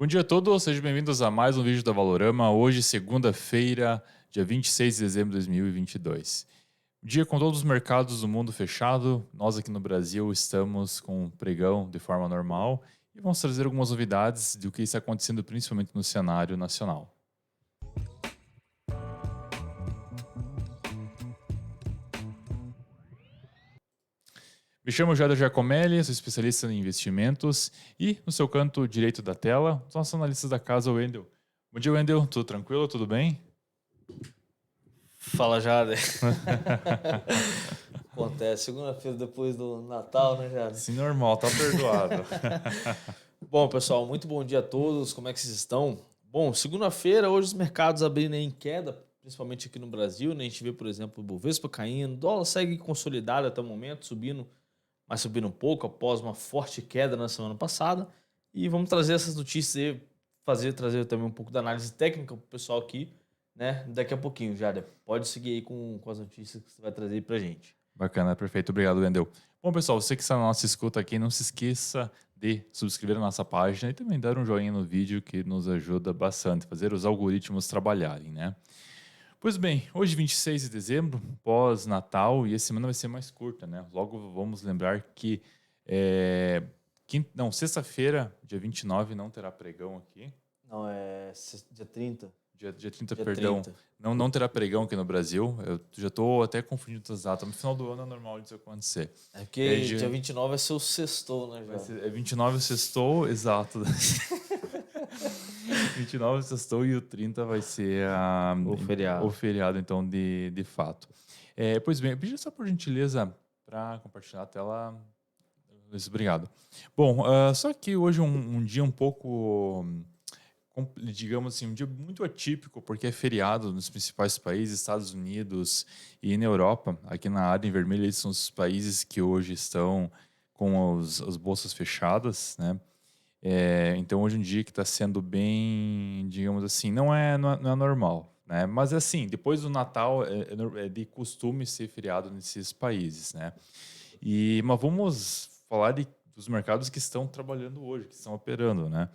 Bom dia a todos, sejam bem-vindos a mais um vídeo da Valorama. Hoje, segunda-feira, dia 26 de dezembro de 2022. Dia com todos os mercados do mundo fechado, nós aqui no Brasil estamos com um pregão de forma normal e vamos trazer algumas novidades do que está acontecendo principalmente no cenário nacional. Me chamo Jader Giacomelli, sou especialista em investimentos e no seu canto direito da tela, os nossos analistas da casa, o Wendel. Bom dia, Wendel. Tudo tranquilo? Tudo bem? Fala, Jader. Acontece, segunda-feira depois do Natal, né, Jader? Sim, normal, tá perdoado. Bom, pessoal, muito bom dia a todos. Como é que vocês estão? Bom, segunda-feira, hoje os mercados abrindo em queda, principalmente aqui no Brasil, né? A gente vê, por exemplo, o Bovespa caindo, o dólar segue consolidado até o momento, subindo, mas subindo um pouco após uma forte queda na semana passada. E vamos trazer essas notícias aí, trazer também um pouco da análise técnica para o pessoal aqui, né? Daqui a pouquinho, Jader. Pode seguir aí com as notícias que você vai trazer aí pra gente. Bacana, perfeito. Obrigado, Wendel. Bom, pessoal, você que está na nossa escuta aqui, não se esqueça de subscrever a nossa página e também dar um joinha no vídeo que nos ajuda bastante, fazer os algoritmos trabalharem, né? Pois bem, hoje 26 de dezembro, pós-Natal, e a semana vai ser mais curta, né? Logo vamos lembrar que sexta-feira, dia 29, não terá pregão aqui. Não, é dia 30. Dia 30, Dia perdão. 30. Não terá pregão aqui no Brasil. Eu já estou até confundindo as datas. No final do ano é normal isso acontecer. É E aí, porque dia 29 vai ser o sextou, né, é 29 sextou, exato. 29 sextou e o 30 vai ser O o feriado. feriado, então, de fato. Pois bem, eu pedi só por gentileza para compartilhar a tela. Luiz, obrigado. Bom, só que hoje é um dia um pouco, digamos assim, um dia muito atípico, porque é feriado nos principais países, Estados Unidos e na Europa. Aqui na área em vermelho, esses são os países que hoje estão com as bolsas fechadas, né? Então, hoje em dia que está sendo bem, digamos assim, não é normal, né? Mas, assim, depois do Natal, é de costume ser feriado nesses países, né? Mas vamos falar dos mercados que estão trabalhando hoje, que estão operando, né?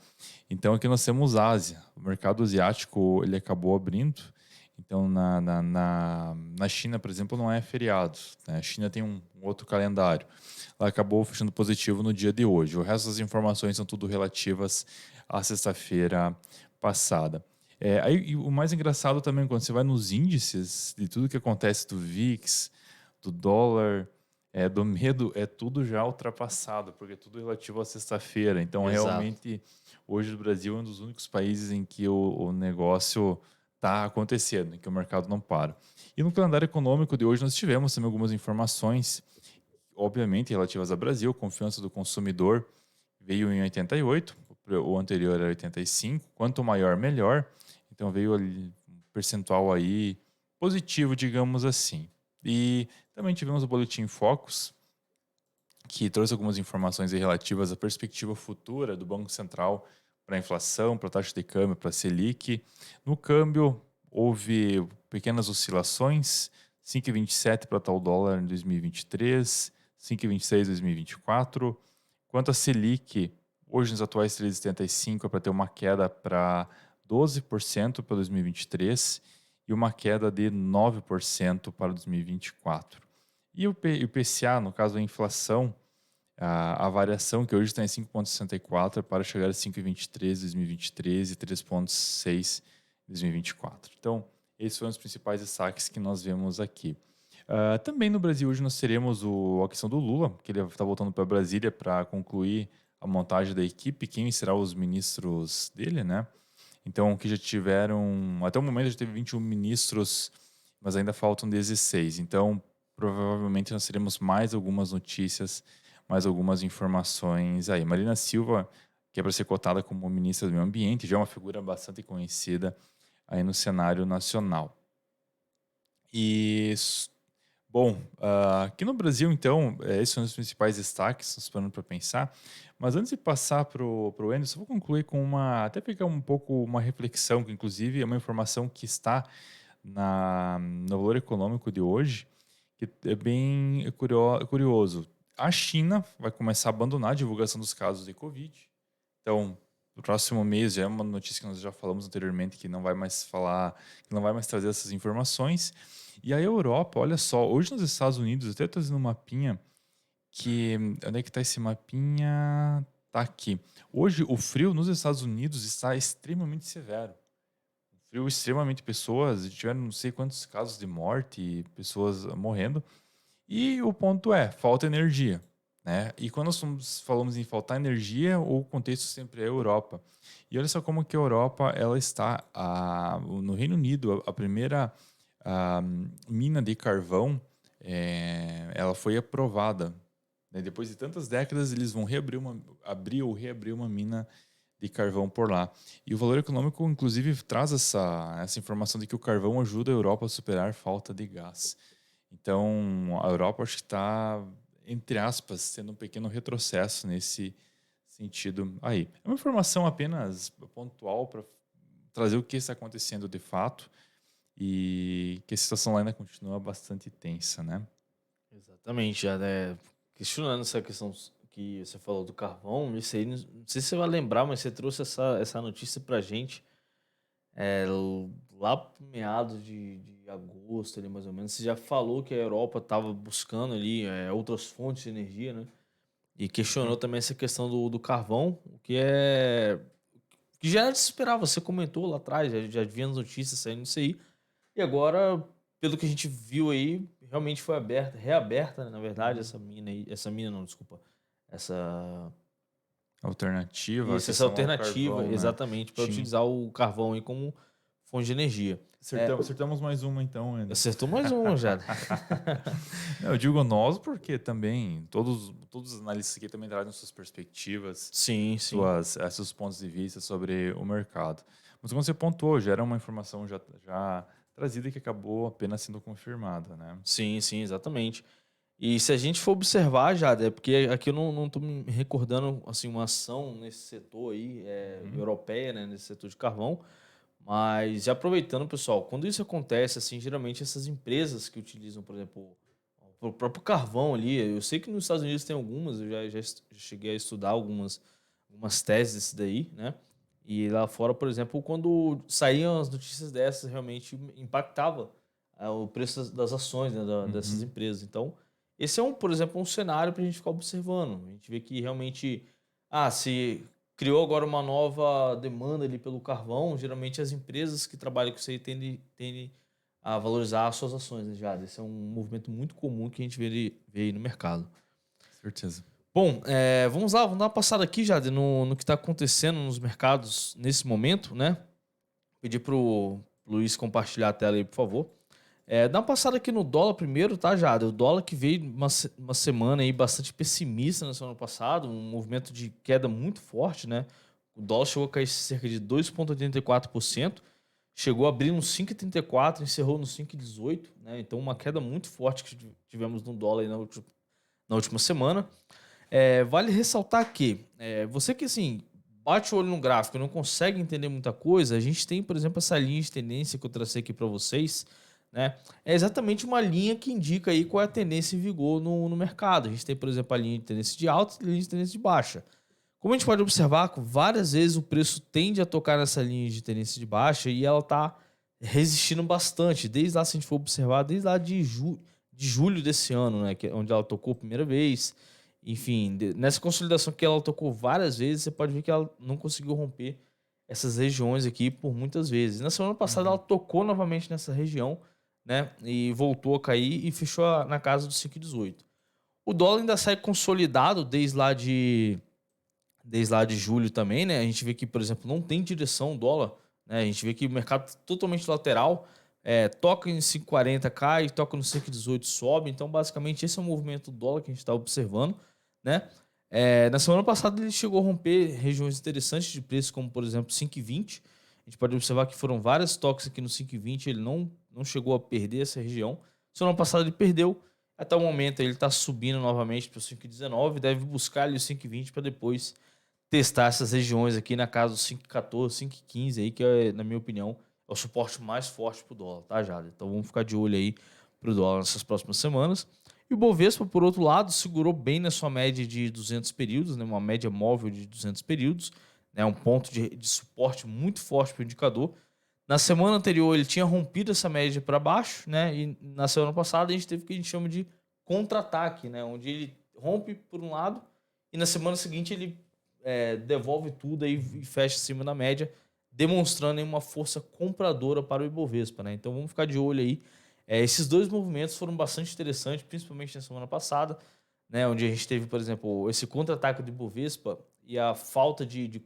Então, aqui nós temos Ásia. O mercado asiático, ele acabou abrindo. Então, na China, por exemplo, não é feriado, né? A China tem um outro calendário. Ela acabou fechando positivo no dia de hoje. O resto das informações são tudo relativas à sexta-feira passada. E o mais engraçado também, quando você vai nos índices de tudo que acontece do VIX, do dólar, do medo, é tudo já ultrapassado, porque é tudo relativo à sexta-feira. Então, Exato. realmente, hoje o Brasil é um dos únicos países em que o negócio está acontecendo, em que o mercado não para. E no calendário econômico de hoje nós tivemos também algumas informações, obviamente relativas ao Brasil. Confiança do consumidor veio em 88, o anterior era 85, quanto maior, melhor. Então veio ali um percentual aí positivo, digamos assim. E também tivemos o Boletim Focus, que trouxe algumas informações aí relativas à perspectiva futura do Banco Central para a inflação, para a taxa de câmbio, para a Selic. No câmbio, houve pequenas oscilações, 5,27 para tal dólar em 2023, 5,26 em 2024. Quanto à Selic, hoje nos atuais 3,75 é para ter uma queda para 12% para 2023 e uma queda de 9% para 2024. E o IPCA, no caso a inflação, a variação que hoje está em 5,64 para chegar a 5,23 em 2023 e 3,6 em 2024. Então, esses foram os principais destaques que nós vemos aqui. Também no Brasil hoje nós teremos a questão do Lula, que ele está voltando para Brasília para concluir a montagem da equipe, quem serão os ministros dele, né? Então, que já tiveram, até o momento já teve 21 ministros, mas ainda faltam 16. Então, provavelmente nós teremos mais algumas notícias, mais algumas informações aí. Marina Silva, que é para ser cotada como ministra do Meio Ambiente, já é uma figura bastante conhecida aí no cenário nacional. E, bom, aqui no Brasil, então, esses são os principais destaques, nos parando para pensar. Mas antes de passar para o Anderson, vou concluir com até pegar um pouco uma reflexão, que inclusive é uma informação que está no Valor Econômico de hoje, que é bem curioso. A China vai começar a abandonar a divulgação dos casos de Covid. Então, do próximo mês, já é uma notícia que nós já falamos anteriormente, que não vai mais falar, que não vai mais trazer essas informações. E a Europa, olha só, hoje nos Estados Unidos, eu até estou fazendo um mapinha, que, onde é que está esse mapinha? Tá aqui. Hoje, o frio nos Estados Unidos está extremamente severo. Frio extremamente, pessoas, tiveram não sei quantos casos de morte, pessoas morrendo. E o ponto é, falta energia, né? E quando falamos em faltar energia, o contexto sempre é a Europa. E olha só como que a Europa, ela está no Reino Unido, a primeira mina de carvão, ela foi aprovada, né? Depois de tantas décadas, eles vão abrir ou reabrir uma mina de carvão por lá. E o Valor Econômico, inclusive, traz essa informação de que o carvão ajuda a Europa a superar a falta de gás. Então, a Europa acho que está, entre aspas, tendo um pequeno retrocesso nesse sentido aí. É uma informação apenas pontual para trazer o que está acontecendo de fato e que a situação lá ainda continua bastante tensa, né? Exatamente, já, né? Questionando essa questão que você falou do carvão, isso aí, não sei se você vai lembrar, mas você trouxe essa notícia pra gente lá pro meados de agosto, ali, mais ou menos. Você já falou que a Europa estava buscando ali outras fontes de energia, né? E questionou Uhum. também essa questão do carvão, o que é. Que já era de se esperar, você comentou lá atrás, já havia as notícias saindo disso aí. E agora, pelo que a gente viu aí, realmente foi reaberta, né, na verdade, Uhum. essa mina aí. Essa mina não, desculpa. Essa. Alternativa, a Isso, essa questão ao alternativa, carvão, né? exatamente, para Tinha. utilizar o carvão aí como fonte de energia. É, Acertamos mais uma então, Anderson. acertou mais um já. Não, eu digo nós porque também todos os analistas aqui também trazem suas perspectivas, Sim, sim. seus pontos de vista sobre o mercado. Mas como você pontuou, já era uma informação já trazida que acabou apenas sendo confirmada, né? Sim, sim, exatamente. E se a gente for observar já, é porque aqui eu não tô me recordando assim, uma ação nesse setor aí, Uhum. europeia, né, nesse setor de carvão, mas já aproveitando, pessoal, quando isso acontece, assim, geralmente essas empresas que utilizam, por exemplo, o próprio carvão ali, eu sei que nos Estados Unidos tem algumas, eu já cheguei a estudar algumas teses desse daí, né? E lá fora, por exemplo, quando saíam as notícias dessas, realmente impactava o preço das ações, né, dessas Uhum. empresas. Então, esse é por exemplo, um cenário para a gente ficar observando. A gente vê que realmente, se criou agora uma nova demanda ali pelo carvão, geralmente as empresas que trabalham com isso aí tendem a valorizar as suas ações, né, já. Esse é um movimento muito comum que a gente vê aí no mercado. Certeza. Bom, vamos lá, vamos dar uma passada aqui, Jade, no que está acontecendo nos mercados nesse momento, né? Pedir pro Luiz compartilhar a tela aí, por favor. Dá uma passada aqui no dólar primeiro, tá, Jade? O dólar que veio uma semana aí bastante pessimista na semana passada, um movimento de queda muito forte, né? O dólar chegou a cair cerca de 2,84%, chegou a abrir no 5,34, encerrou no 5,18, né? Então uma queda muito forte que tivemos no dólar aí na última semana. Vale ressaltar que você que assim bate o olho no gráfico e não consegue entender muita coisa, a gente tem, por exemplo, essa linha de tendência que eu tracei aqui para vocês, né? É exatamente uma linha que indica aí qual é a tendência em vigor no mercado. A gente tem, por exemplo, a linha de tendência de alta e a linha de tendência de baixa. Como a gente pode observar, várias vezes o preço tende a tocar nessa linha de tendência de baixa e ela está resistindo bastante. Desde lá, se a gente for observar, desde lá de julho desse ano, né? Que é onde ela tocou a primeira vez. Enfim, nessa consolidação que ela tocou várias vezes, você pode ver que ela não conseguiu romper essas regiões aqui por muitas vezes. Na semana passada ela Uhum. tocou novamente nessa região, né? E voltou a cair e fechou na casa dos 5,18. O dólar ainda sai consolidado desde lá de julho também, né? A gente vê que, por exemplo, não tem direção o dólar, né? A gente vê que o mercado tá totalmente lateral, toca em 5,40, cai, toca no 5,18, sobe. Então, basicamente, esse é o movimento do dólar que a gente está observando, né? Na semana passada ele chegou a romper regiões interessantes de preço, como por exemplo 5,20. A gente pode observar que foram várias toques aqui no 5,20, ele não chegou a perder essa região. Semana passada ele perdeu, até o momento ele está subindo novamente para o 5,19, deve buscar ali o 5,20 para depois testar essas regiões aqui na casa dos 5,14, 5,15 aí, que na minha opinião é o suporte mais forte pro dólar, tá, Jada? Então vamos ficar de olho aí pro dólar nessas próximas semanas. E o Bovespa, por outro lado, segurou bem na sua média de 200 períodos, né, uma média móvel de 200 períodos, né, um ponto de suporte muito forte para o indicador. Na semana anterior ele tinha rompido essa média para baixo, né? E na semana passada a gente teve o que a gente chama de contra-ataque, né? Onde ele rompe por um lado e na semana seguinte ele devolve tudo aí e fecha acima da média, demonstrando aí uma força compradora para o Ibovespa, né? Então vamos ficar de olho aí. Esses dois movimentos foram bastante interessantes, principalmente na semana passada, né? Onde a gente teve, por exemplo, esse contra-ataque do Ibovespa e a falta de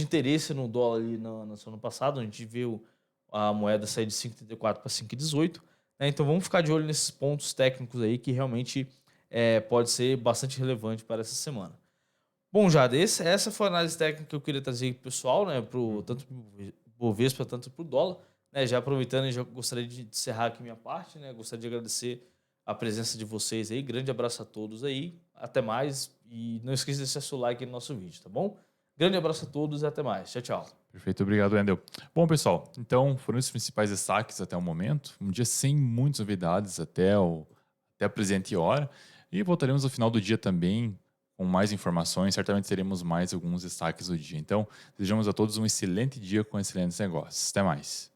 interesse no dólar ali na semana passada, onde a gente viu a moeda sair de 5,34 para 5,18. Né? Então vamos ficar de olho nesses pontos técnicos aí que realmente pode ser bastante relevante para essa semana. Bom, Jada, essa foi a análise técnica que eu queria trazer para o pessoal, né? Tanto para o Bovespa, tanto para o dólar. Né? Já aproveitando, já gostaria de encerrar aqui minha parte, né? Gostaria de agradecer a presença de vocês aí. Grande abraço a todos aí. Até mais. E não esqueça de deixar seu like no nosso vídeo, tá bom? Grande abraço a todos e até mais. Tchau, tchau. Perfeito, obrigado, Wendel. Bom, pessoal, então foram os principais destaques até o momento. Um dia sem muitas novidades até a presente hora. E voltaremos no final do dia também com mais informações. Certamente teremos mais alguns destaques do dia. Então, desejamos a todos um excelente dia com excelentes negócios. Até mais.